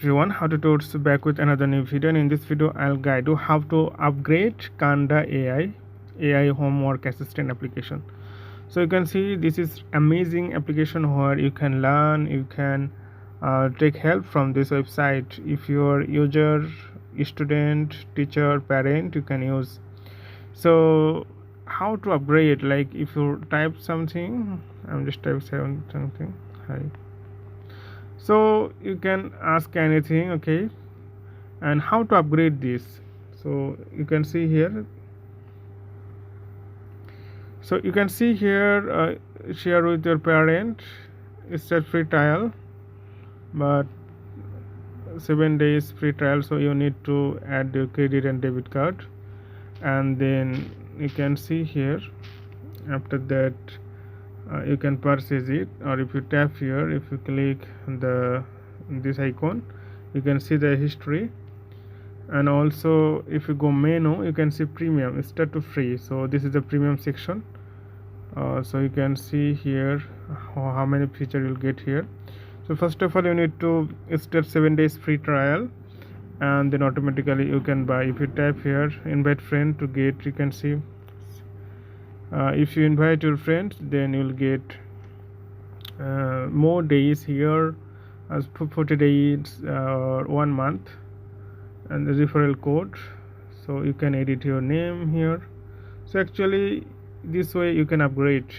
Everyone, how to tutors back with another new video, and in this video I'll guide you how to upgrade QANDA AI homework assistant application. So you can see this is amazing application where you can learn, you can take help from this website. If you're user, student, teacher, parent, you can use. So how to upgrade, like if you type something, I'm just type something, hi. So you can ask anything, okay, and how to upgrade this. So you can see here, share with your parent. It's a free trial, but 7 days free trial, so you need to add your credit and debit card, and then you can see here, after that you can purchase it. Or if you tap here, if you click this icon, you can see the history. And also if you go menu, you can see premium, start to free. So this is the premium section. So you can see here how many features you'll get here. So first of all, you need to start 7 days free trial, and then automatically you can buy. If you tap here invite friend to get, you can see if you invite your friends, then you'll get more days here as 40 days or 1 month, and the referral code. So you can edit your name here. So actually this way you can upgrade